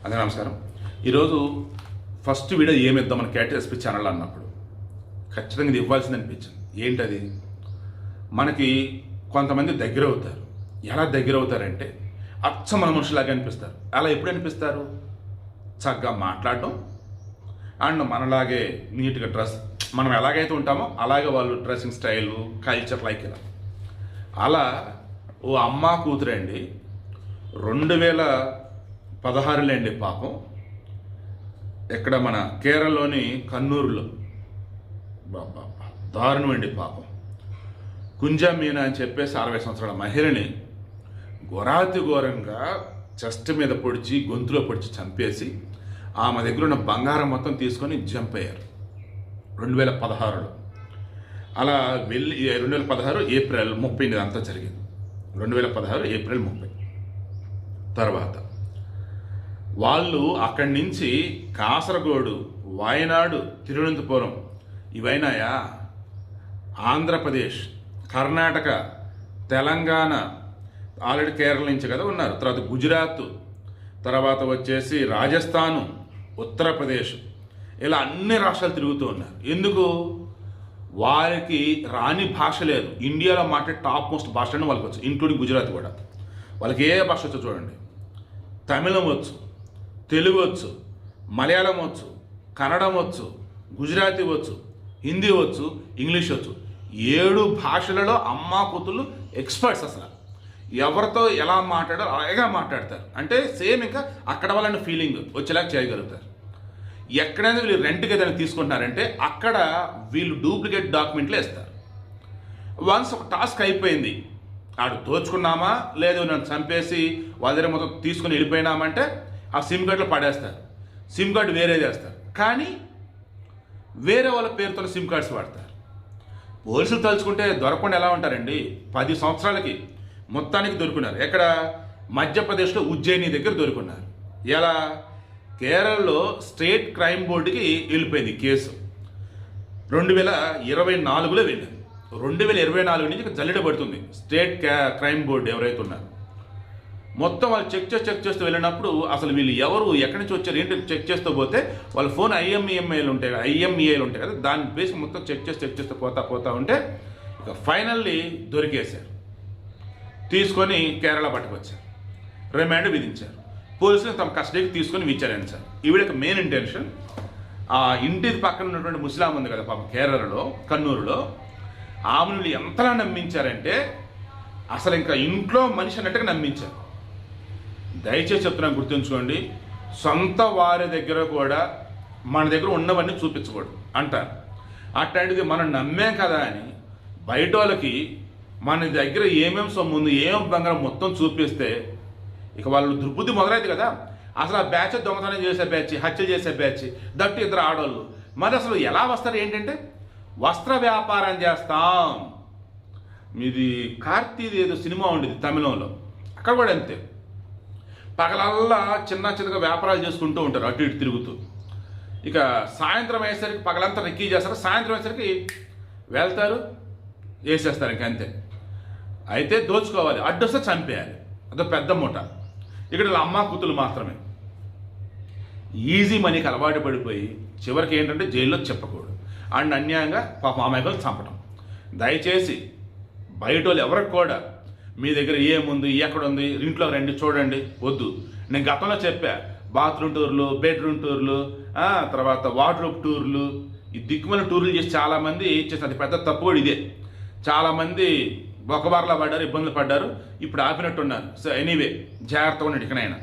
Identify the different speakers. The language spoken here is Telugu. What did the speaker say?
Speaker 1: అదే నమస్కారం. ఈరోజు ఫస్ట్ వీడియో ఏమిద్దాం మన కేటీఎస్పీ ఛానల్ అన్నప్పుడు ఖచ్చితంగా ఇది ఇవ్వాల్సింది అనిపించింది. ఏంటది? మనకి కొంతమంది దగ్గర అవుతారు. ఎలా దగ్గర అవుతారంటే అచ్చ మన మనుషులాగా అనిపిస్తారు. అలా ఎప్పుడు అనిపిస్తారు? చక్కగా మాట్లాడటం అండ్ మనలాగే నీట్గా డ్రెస్, మనం ఎలాగైతే ఉంటామో అలాగే వాళ్ళు డ్రెస్సింగ్ స్టైలు, కల్చర్ లైక్ ఇలా. అలా ఓ అమ్మ కూతురండి 2016 అండి పాపం, ఇక్కడ మన కేరళలోని కన్నూరులో దారుణం అండి పాపం. కుంజా మీనా అని చెప్పేసి 60 సంవత్సరాల మహిళని ఘోరాతి ఘోరంగా చెస్ట్ మీద పొడిచి గొంతులో పొడిచి చంపేసి ఆమె దగ్గర ఉన్న బంగారం మొత్తం తీసుకొని జంప్ అయ్యారు 2016లో. అలా వెళ్ళి 2016 ఏప్రిల్ 30 అంతా జరిగింది. 2016 ఏప్రిల్ 30 తర్వాత వాళ్ళు అక్కడి నుంచి కాసరగోడు, వాయనాడు, తిరువనంతపురం ఇవైనాయా, ఆంధ్రప్రదేశ్, కర్ణాటక, తెలంగాణ, ఆల్రెడీ కేరళ నుంచి కదా ఉన్నారు, తర్వాత గుజరాత్, తర్వాత వచ్చేసి రాజస్థాను, ఉత్తరప్రదేశ్, ఇలా అన్ని రాష్ట్రాలు తిరుగుతూ ఉన్నారు. ఎందుకు? వారికి రాని భాష లేదు. ఇండియాలో మాట్లాడే టాప్ మోస్ట్ భాష అని వాళ్ళకి వచ్చు, ఇంక్లూడింగ్ గుజరాత్ కూడా. వాళ్ళకి ఏ భాష వచ్చో చూడండి. తమిళం వచ్చు, తెలుగు వచ్చు, మలయాళం వచ్చు, కన్నడం వచ్చు, గుజరాతీ వచ్చు, హిందీ వచ్చు, ఇంగ్లీష్ వచ్చు. 7 భాషలలో అమ్మా కూతుళ్ళు ఎక్స్పర్ట్స్. అసలు ఎవరితో ఎలా మాట్లాడాలో అలాగే మాట్లాడతారు. అంటే సేమ్ ఇంకా అక్కడ వాళ్ళని ఫీలింగ్ వచ్చేలాగా చేయగలుగుతారు. ఎక్కడైనా వీళ్ళు రెంట్కి ఏదైనా తీసుకుంటున్నారంటే అక్కడ వీళ్ళు డూప్లికేట్ డాక్యుమెంట్లు వేస్తారు. వన్స్ ఒక టాస్క్ అయిపోయింది, ఆడు దోచుకున్నామా లేదు నన్ను చంపేసి వాళ్ళ దగ్గర మొత్తం తీసుకుని వెళ్ళిపోయినామంటే ఆ సిమ్ కార్డులో పడేస్తారు. సిమ్ కార్డు వేరే చేస్తారు, కానీ వేరే వాళ్ళ పేరుతో సిమ్ కార్డ్స్ వాడతారు. పోలీసులు తలుచుకుంటే దొరకకుండా ఎలా ఉంటారండి? 10 సంవత్సరాలకి మొత్తానికి దొరుకున్నారు. ఎక్కడ? మధ్యప్రదేశ్లో ఉజ్జయిని దగ్గర దొరుకున్నారు. ఎలా? కేరళలో స్టేట్ క్రైమ్ బోర్డుకి వెళ్ళిపోయింది కేసు. 2024లో వెళ్ళింది. 2024 నుంచి జల్లెడ పడుతుంది స్టేట్ క్రైమ్ బోర్డు ఎవరైతే ఉన్నారో. మొత్తం వాళ్ళు చెక్ చేస్తూ వెళ్ళినప్పుడు అసలు వీళ్ళు ఎవరు, ఎక్కడి నుంచి వచ్చారు, ఏంటి చెక్ చేస్తూ పోతే వాళ్ళ ఫోన్ ఐఎంఈఏలు ఉంటాయి కదా, దాన్ని బేసి మొత్తం చెక్ చేస్తూ పోతా ఉంటే ఇక ఫైనల్లీ దొరికేశారు. తీసుకొని కేరళ పట్టుకొచ్చారు, రిమాండ్ విధించారు. పోలీసులు తమ కస్టడీకి తీసుకొని విచారించారు. ఈవిడకి మెయిన్ ఇంటెన్షన్, ఆ ఇంటి పక్కన ఉన్నటువంటి ముస్లాం ఉంది కదా పాపం కేరళలో, కన్నూరులో, ఆమెను ఎంతలా నమ్మించారంటే అసలు ఇంకా ఇంట్లో మనిషి అన్నట్టుగా నమ్మించారు. దయచేసి చెప్తున్నాను, గుర్తుంచుకోండి, సొంత వారి దగ్గర కూడా మన దగ్గర ఉన్నవన్నీ చూపించకూడదు అంటారు. అట్లాంటిది మనం నమ్మాం కదా అని బయట వాళ్ళకి మన దగ్గర ఏమేమి సొమ్ము ఉంది, ఏమేమి బంగారం మొత్తం చూపిస్తే ఇక వాళ్ళు దుర్బుద్ధి మొదలైంది కదా. అసలు ఆ బ్యాచ్ దొంగతనం చేసే బ్యాచ్, హత్య చేసే బ్యాచ్, దట్టు 2 ఆడవాళ్ళు. మరి అసలు ఎలా వస్తారు? ఏంటంటే వస్త్ర వ్యాపారం చేస్తాం. మీది కార్తీది ఏదో సినిమా ఉండేది తమిళంలో, అక్కడ కూడా అంతే. పగలల్లా చిన్నగా వ్యాపారాలు చేసుకుంటూ ఉంటారు, అటు ఇటు తిరుగుతూ. ఇక సాయంత్రం అయ్యేసరికి పగలంతా రెక్కీ చేస్తారు, సాయంత్రం అయ్యేసరికి వెళ్తారు, వేసేస్తారు, ఇంక అంతే. అయితే దోచుకోవాలి, అడ్డొస్తే చంపేయాలి, అదో పెద్ద మూట. ఇక్కడ అమ్మ కూతులు మాత్రమే ఈజీ మనీకి అలవాటు పడిపోయి చివరికి ఏంటంటే జైల్లో చెప్పకూడదు అండ్ అన్యాయంగా పాపం అమాయకులు చంపడం. దయచేసి బయట వాళ్ళు ఎవరికి కూడా మీ దగ్గర ఏముంది, ఎక్కడుంది, ఇంట్లో రండి చూడండి వద్దు. నేను గతంలో చెప్పా, బాత్రూమ్ టూర్లు, బెడ్రూమ్ టూర్లు, తర్వాత వార్డ్రోబ్ టూర్లు, ఈ దిక్కుమల టూర్లు చేసి చాలామంది చేసిన అది పెద్ద తప్పు కూడా ఇదే. చాలామంది బొక్కబార్లా పడ్డారు, ఇబ్బందులు పడ్డారు, ఇప్పుడు ఆపినట్టున్నారు. సో ఎనీవే జాగ్రత్తగా ఉండండి ఇకనైనా.